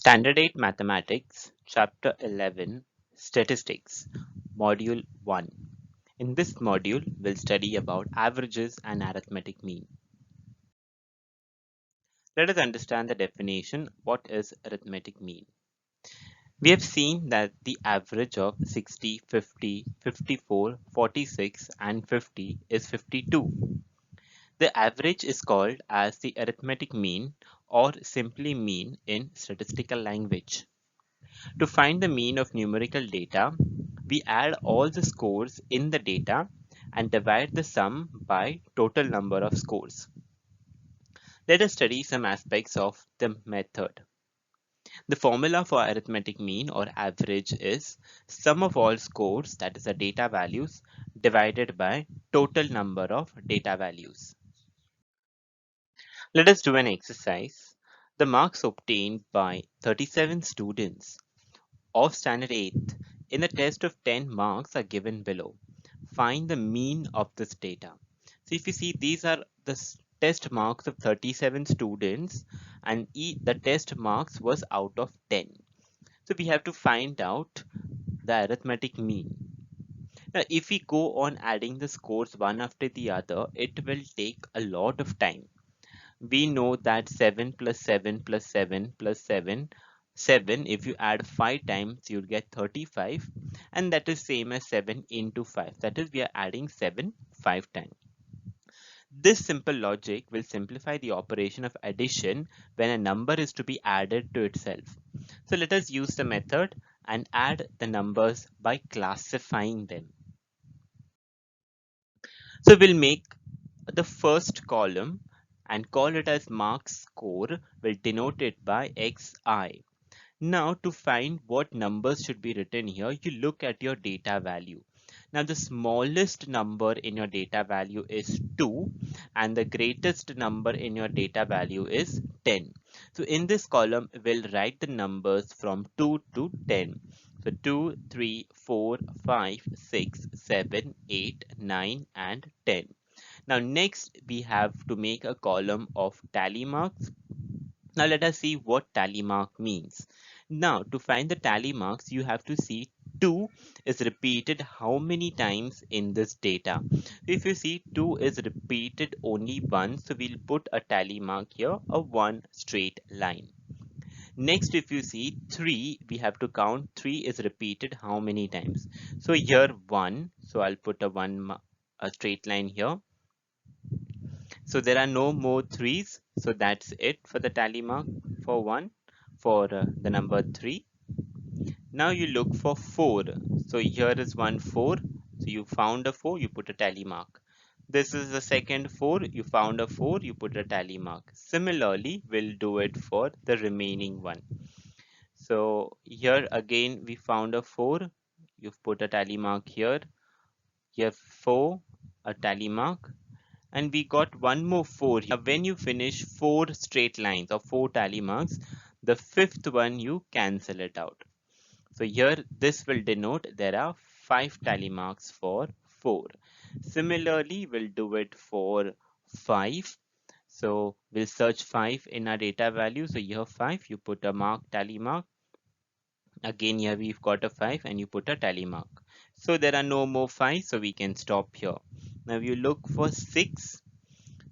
Standard 8 Mathematics, Chapter 11, Statistics, Module 1. In this module, we'll study about averages and arithmetic mean. Let us understand the definition. What is arithmetic mean? We have seen that the average of 60, 50, 54, 46, and 50 is 52. The average is called as the arithmetic mean or simply mean in statistical language. To find the mean of numerical data, we add all the scores in the data and divide the sum by total number of scores. Let us study some aspects of the method. The formula for arithmetic mean or average is sum of all scores, that is the data values, divided by total number of data values. Let us do an exercise. The marks obtained by 37 students of Standard 8 in a test of 10 marks are given below. Find the mean of this data. So if you see, these are the test marks of 37 students and the test marks was out of 10. So we have to find out the arithmetic mean. Now if we go on adding the scores one after the other, it will take a lot of time. We know that 7 plus 7 plus 7 plus 7, if you add 5 times you'll get 35, and that is same as 7 into 5, that is we are adding 7 5 times. This simple logic will simplify the operation of addition when a number is to be added to itself. So let us use the method and add the numbers by classifying them. So we'll make the first column and call it as marks score. We'll denote it by xi. Now to find what numbers should be written here, you look at your data value. Now the smallest number in your data value is 2 and the greatest number in your data value is 10. So in this column, we'll write the numbers from 2 to 10. So 2, 3, 4, 5, 6, 7, 8, 9 and 10. Now next we have to make a column of tally marks. Now let us see what tally mark means. Now to find the tally marks, you have to see 2 is repeated how many times in this data. If you see 2 is repeated only once, so we'll put a tally mark here, a 1 straight line. Next, if you see 3, we have to count 3 is repeated how many times. So here 1, so I'll put a straight line here. So there are no more 3's, so that's it for the tally mark for 1 for the number 3. Now you look for 4. So here is 1 4. So you found a 4, you put a tally mark. This is the second 4, you found a 4, you put a tally mark. Similarly, we'll do it for the remaining one. So here again we found a 4, you've put a tally mark here. Here 4, a tally mark. And we got one more 4. Now when you finish 4 straight lines or 4 tally marks, the fifth one you cancel it out. So here this will denote there are 5 tally marks for 4. Similarly, we'll do it for 5. So we'll search 5 in our data value. So here 5, you put a mark, tally mark. Again here we've got a 5 and you put a tally mark. So there are no more 5, so we can stop here. Now you look for 6.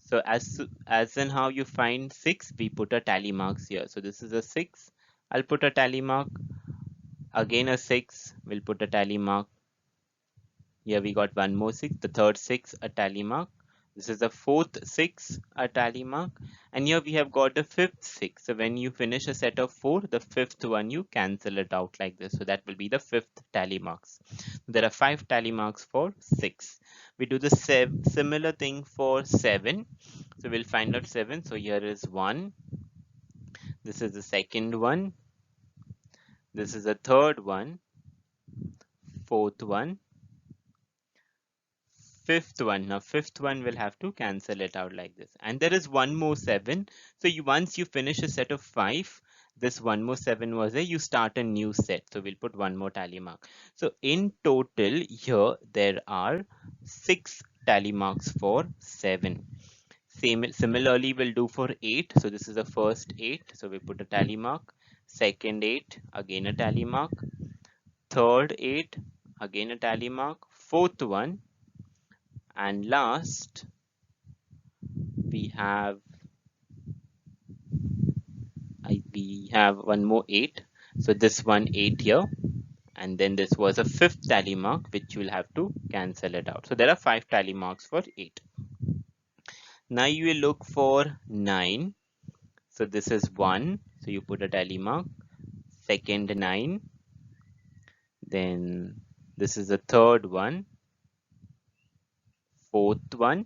So as in how you find 6, we put a tally marks here. So this is a 6. I'll put a tally mark. Again a 6. We'll put a tally mark. Here we got one more 6. The third 6, a tally mark. This is the fourth 6, a tally mark. And here we have got a fifth 6. So when you finish a set of 4, the fifth one you cancel it out like this. So that will be the fifth tally marks. There are 5 tally marks for 6. We do the similar thing for 7. So we'll find out 7. So here is 1. This is the second one. This is the third one. Fourth one. Fifth one. Now fifth one will have to cancel it out like this. And there is one more 7. So once you finish a set of 5, this one more 7 was there, you start a new set. So we'll put one more tally mark. So in total here there are 6 tally marks for 7. Similarly we'll do for 8. So this is the first 8. So we put a tally mark. second 8, again a tally mark, third 8, again a tally mark, fourth one, and last we have we have one more 8. So this one 8 here, and then this was a fifth tally mark which you will have to cancel it out. So there are 5 tally marks for 8. Now you will look for 9. So this is 1, so you put a tally mark, second 9, then this is the third one, fourth one,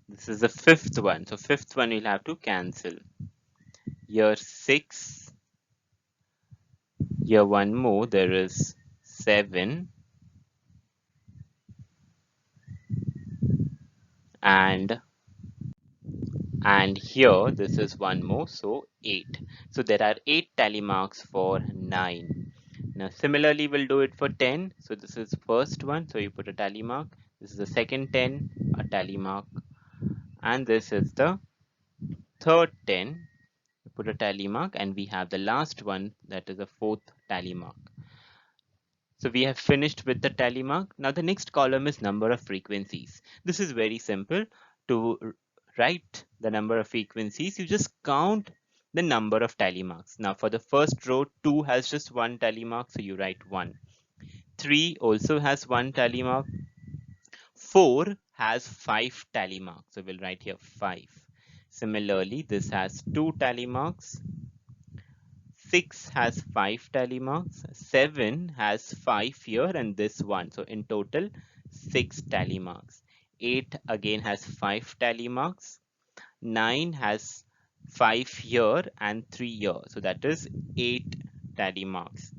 this is the fifth one, so fifth one you'll have to cancel. Here 6, here one more, there is 7, and here this is one more, so 8. So there are 8 tally marks for 9. Now similarly we'll do it for 10. So this is first one, so you put a tally mark. This is the second 10, a tally mark, and this is the third 10, you put a tally mark, and we have the last one, that is the fourth tally mark. So we have finished with the tally mark. Now the next column is number of frequencies. This is very simple. To write the number of frequencies, you just count the number of tally marks. Now for the first row, 2 has just one tally mark, so you write 1. 3 also has one tally mark. 4 has 5 tally marks, so we'll write here 5. Similarly, this has 2 tally marks. 6 has 5 tally marks, 7 has 5 here, and this one. So in total, 6 tally marks. 8 again has 5 tally marks. 9 has 5 here and 3 here. So that is 8 tally marks.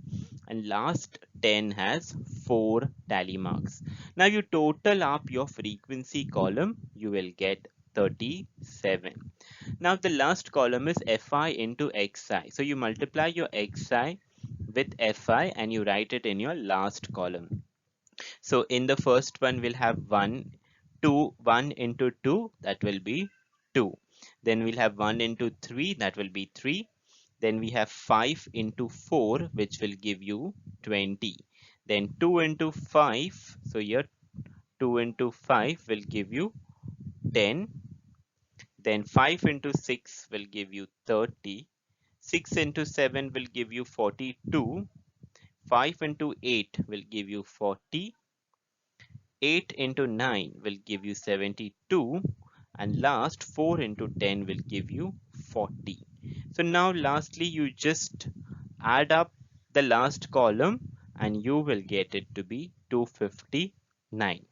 And last 10 has 4 tally marks. Now you total up your frequency column, you will get 37. Now the last column is Fi into Xi. So you multiply your Xi with Fi and you write it in your last column. So in the first one we'll have 1 into 2, that will be 2. Then we'll have 1 into 3, that will be 3. Then we have 5 into 4, which will give you 20. Then 2 into 5, so here 2 into 5 will give you 10. Then 5 into 6 will give you 30. 6 into 7 will give you 42. 5 into 8 will give you 40. 8 into 9 will give you 72. And last 4 into 10 will give you 40. So now lastly you just add up the last column and you will get it to be 259.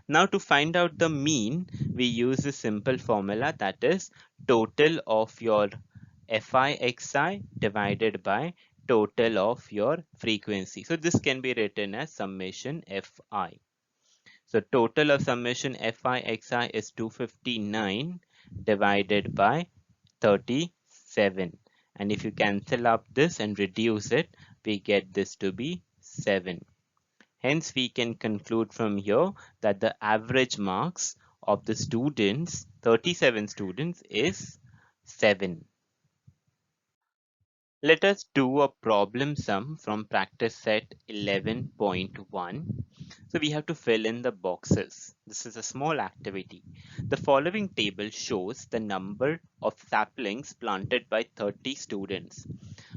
Now to find out the mean, we use a simple formula, that is total of your Fi divided by total of your frequency. So this can be written as summation Fi. So total of summation Fi is 259 divided by 37. And if you cancel up this and reduce it, we get this to be 7. Hence, we can conclude from here that the average marks of the students, 37 students, is 7. Let us do a problem sum from practice set 11.1. So we have to fill in the boxes. This is a small activity. The following table shows the number of saplings planted by 30 students.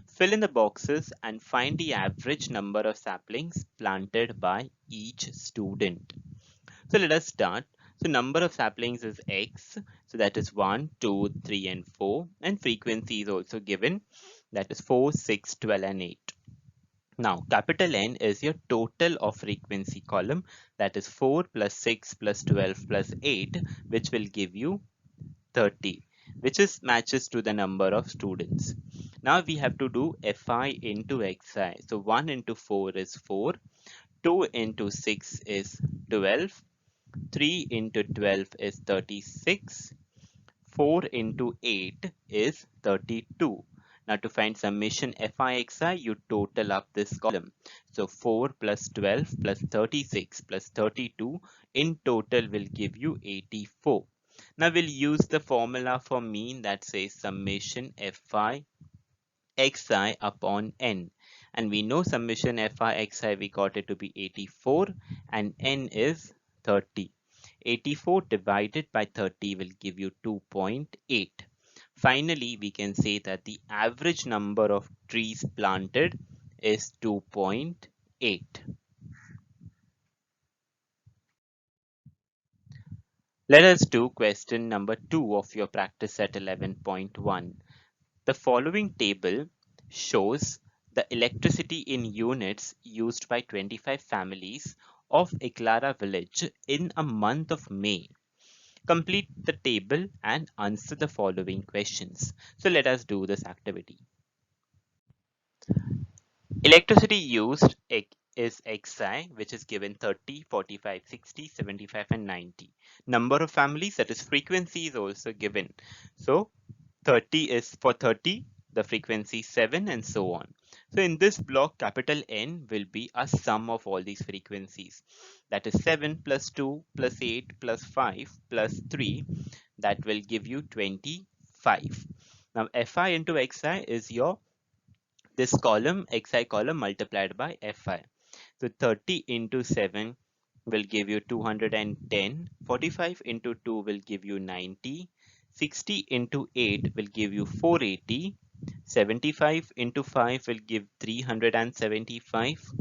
Fill in the boxes and find the average number of saplings planted by each student. So let us start. So number of saplings is X. So that is 1, 2, 3, and 4. And frequency is also given. That is 4, 6, 12, and 8. Now capital N is your total of frequency column. That is 4 plus 6 plus 12 plus 8, which will give you 30, which is matches to the number of students. Now we have to do Fi into Xi. So 1 into 4 is 4, 2 into 6 is 12, 3 into 12 is 36, 4 into 8 is 32. Now to find summation Fi you total up this column. So 4 plus 12 plus 36 plus 32 in total will give you 84. Now we'll use the formula for mean that says summation fi xi upon n. And we know summation fi xi, we got it to be 84 and n is 30. 84 divided by 30 will give you 2.8. Finally, we can say that the average number of trees planted is 2.8. Let us do question number 2 of your practice set 11.1. The following table shows the electricity in units used by 25 families of Eklara village in a month of May. Complete the table and answer the following questions. So let us do this activity. Electricity used is Xi, which is given 30, 45, 60, 75 and 90. Number of families, that is frequency, is also given. So 30 is for 30, the frequency 7 and so on. So in this block, capital N will be a sum of all these frequencies. That is 7 plus 2 plus 8 plus 5 plus 3. That will give you 25. Now Fi into Xi is your this column, Xi column multiplied by Fi. So 30 into 7 will give you 210. 45 into 2 will give you 90. 60 into 8 will give you 480. 75 into 5 will give 375.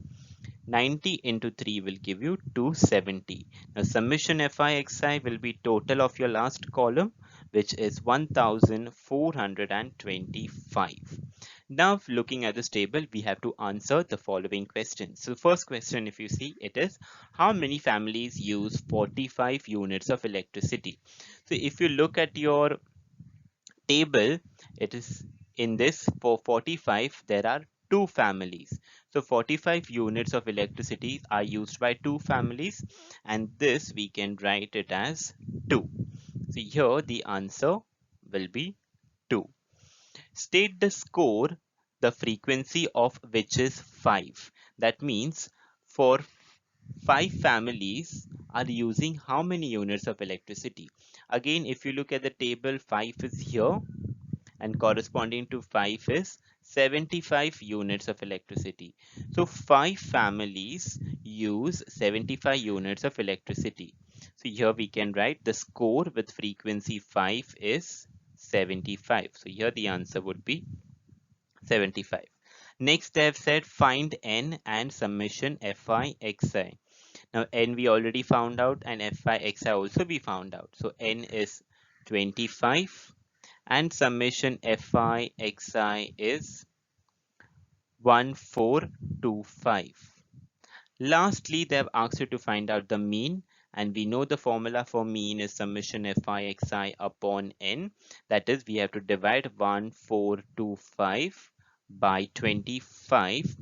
90 into 3 will give you 270. Now summation FIXI will be total of your last column, which is 1425. Now looking at this table, we have to answer the following questions. So first question, if you see, it is how many families use 45 units of electricity? So if you look at your table, it is in this for 45 there are two families. So 45 units of electricity are used by two families, and this we can write it as 2. So here the answer will be 2. State the score, the frequency of which is 5. That means for 5 families are using how many units of electricity? Again, if you look at the table, 5 is here and corresponding to 5 is 75 units of electricity. So 5 families use 75 units of electricity. So here we can write the score with frequency 5 is 75. So here the answer would be 75. Next, they have said find n and summation fi xi. Now n we already found out and fi xi also we found out. So n is 25 and summation fi xi is 1425. Lastly, they have asked you to find out the mean, and we know the formula for mean is summation fi xi upon n. That is, we have to divide 1425 by 25,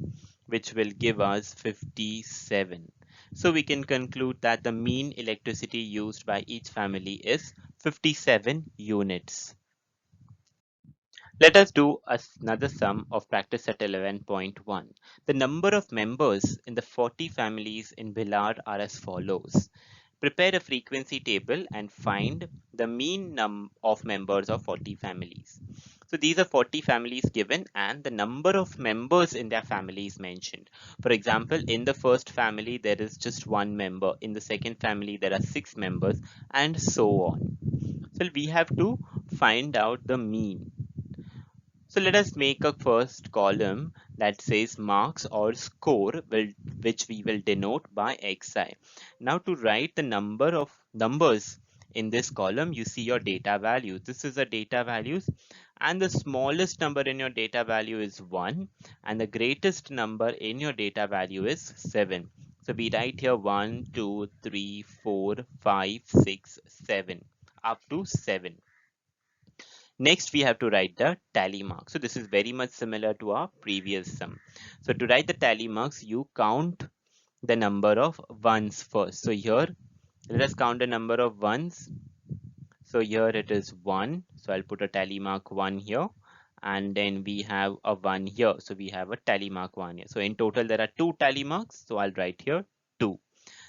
which will give us 57. So we can conclude that the mean electricity used by each family is 57 units. Let us do another sum of practice set 11.1. The number of members in the 40 families in Billard are as follows. Prepare a frequency table and find the mean of members of 40 families. So these are 40 families given and the number of members in their family is mentioned. For example, in the first family, there is just one member. In the second family, there are 6 members and so on. So we have to find out the mean. So let us make a first column that says marks or score, which we will denote by xi. Now to write the number of numbers in this column, you see your data values. This is the data values, and the smallest number in your data value is 1 and the greatest number in your data value is 7. So we write here 1, 2, 3, 4, 5, 6, 7 up to 7. Next, we have to write the tally marks. So this is very much similar to our previous sum. So to write the tally marks, you count the number of ones first. So here, let us count the number of ones. So here it is 1. So I'll put a tally mark 1 here. And then we have a 1 here. So we have a tally mark 1 here. So in total, there are 2 tally marks. So I'll write here 2.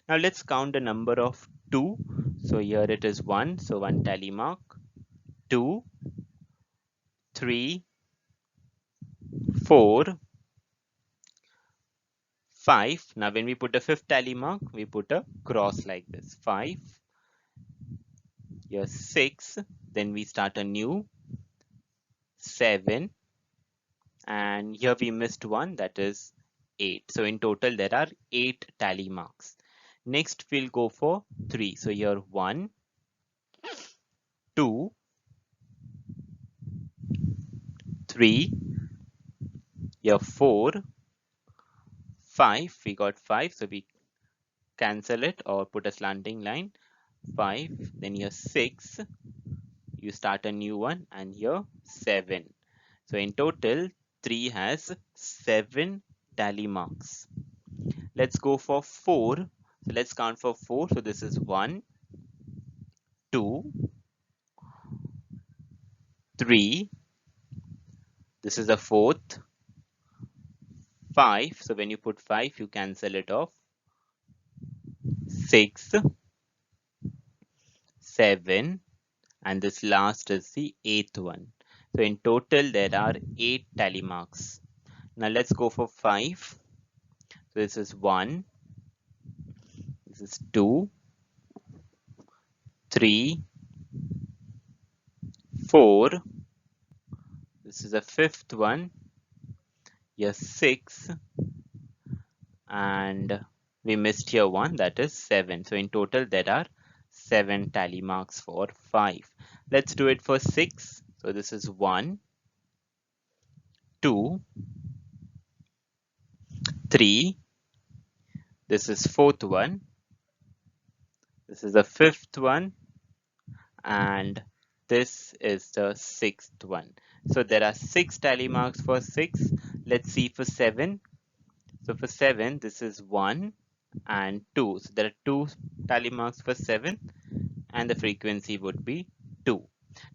Now let's count the number of 2. So here it is 1, so 1 tally mark, 2, 3, 4, 5. Now when we put a fifth tally mark, we put a cross like this. 5, here 6, then we start a new 7, and here we missed one, that is 8. So in total there are 8 tally marks. Next we'll go for 3. So here 1, 2, 3, here 4, 5. We got 5, so we cancel it or put a slanting line. 5, then here 6, you start a new one, and here 7. So in total 3 has 7 tally marks. Let's go for 4. So let's count for 4. So this is 1, 2, 3. This is the fourth. 5. So when you put 5, you cancel it off. 6, 7, and this last is the 8th one. So in total there are 8 tally marks. Now let's go for 5. So this is 1, this is 2, 3, 4. This is the 5th one. Here 6, and we missed here 1, that is 7. So in total there are 7 tally marks for 5. Let's do it for 6. So this is 1, 2, 3. This is 4th one. This is the 5th one, and this is the 6th one. So there are 6 tally marks for 6. Let's see for 7. So for 7, this is 1 and 2. So there are 2 tally marks for 7, and the frequency would be 2.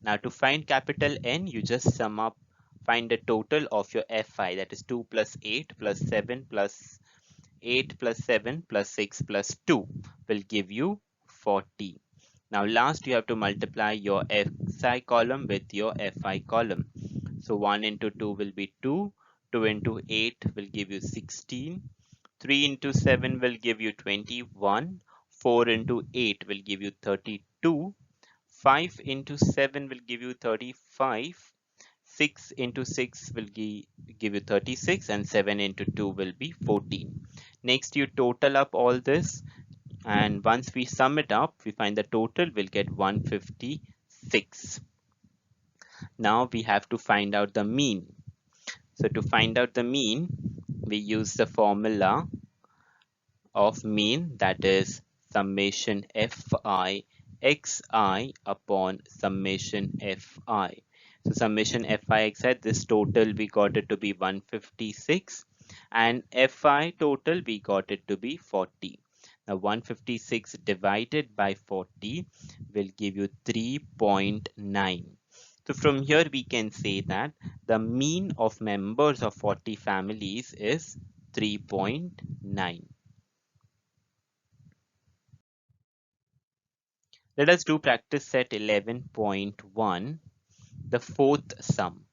Now to find capital N, you just sum up, find the total of your Fi, that is 2 plus 8 plus 7 plus 8 plus 7 plus 6 plus 2 will give you 40. Now last you have to multiply your Xi column with your Fi column. So 1 into 2 will be 2, 2 into 8 will give you 16, 3 into 7 will give you 21, 4 into 8 will give you 32, 5 into 7 will give you 35, 6 into 6 will give you 36, and 7 into 2 will be 14. Next you total up all this, and once we sum it up, we find the total will get 156. Now we have to find out the mean. So to find out the mean, we use the formula of mean, that is summation Fi xi upon summation Fi. So summation Fi xi, this total we got it to be 156, and Fi total we got it to be 40. Now 156 divided by 40 will give you 3.9. So from here we can say that the mean of members of 40 families is 3.9. Let us do practice set 11.1, the fourth sum.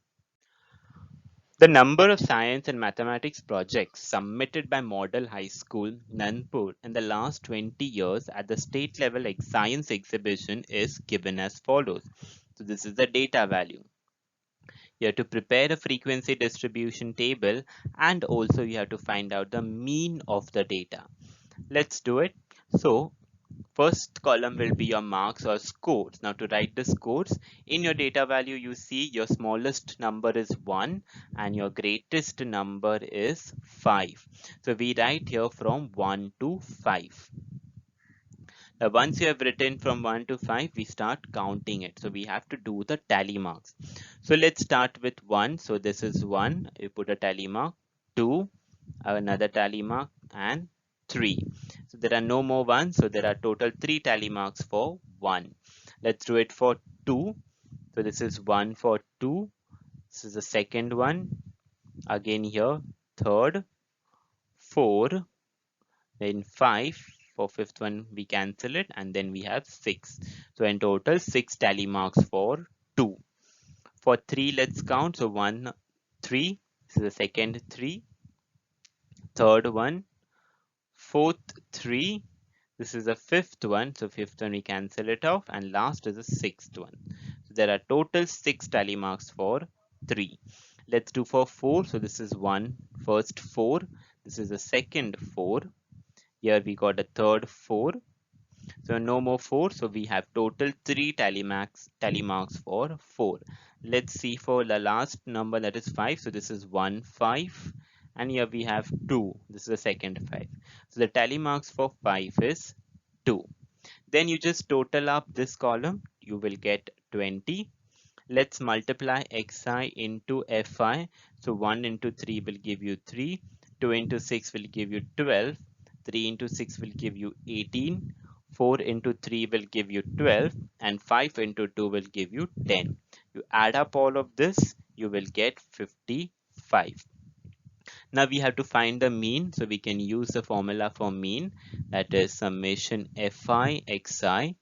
The number of science and mathematics projects submitted by Model High School, Nagpur in the last 20 years at the state level science exhibition is given as follows. So this is the data value. You have to prepare a frequency distribution table, and also you have to find out the mean of the data. Let's do it. So first column will be your marks or scores. Now to write the scores, in your data value you see your smallest number is 1 and your greatest number is 5. So we write here from 1 to 5. Now once you have written from 1 to 5, we start counting it. So we have to do the tally marks. So let's start with 1. So this is 1. You put a tally mark. 2, another tally mark, and 3. So there are no more 1. So there are total 3 tally marks for 1. Let's do it for 2. So this is 1 for 2. This is the second one. Again here, third, 4, then 5, For fifth one, we cancel it, and then we have 6. So in total, 6 tally marks for 2. For 3, let's count. So 1, 3. This is the second 3. Third one, fourth 3. This is the fifth one. So fifth one, we cancel it off. And last is the sixth one. So there are total 6 tally marks for 3. Let's do for 4. So this is first 4. This is the second 4. Here we got a third 4. So no more 4. So we have total 3 tally marks for 4. Let's see for the last number, that is 5. So this is 1, 5. And here we have 2. This is the second 5. So the tally marks for 5 is 2. Then you just total up this column. You will get 20. Let's multiply xi into fi. So 1 into 3 will give you 3. 2 into 6 will give you 12. 3 into 6 will give you 18. 4 into 3 will give you 12. And 5 into 2 will give you 10. You add up all of this, you will get 55. Now we have to find the mean. So we can use the formula for mean, that is summation fi xi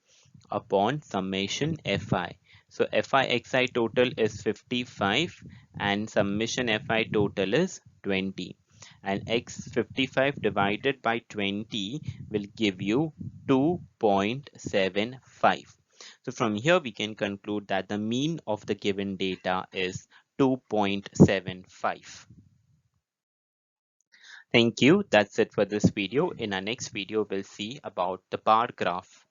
upon summation fi. So fi xi total is 55 and summation fi total is 20. And x55 divided by 20 will give you 2.75. So from here we can conclude that the mean of the given data is 2.75. Thank you. That's it for this video. In our next video, we'll see about the bar graph.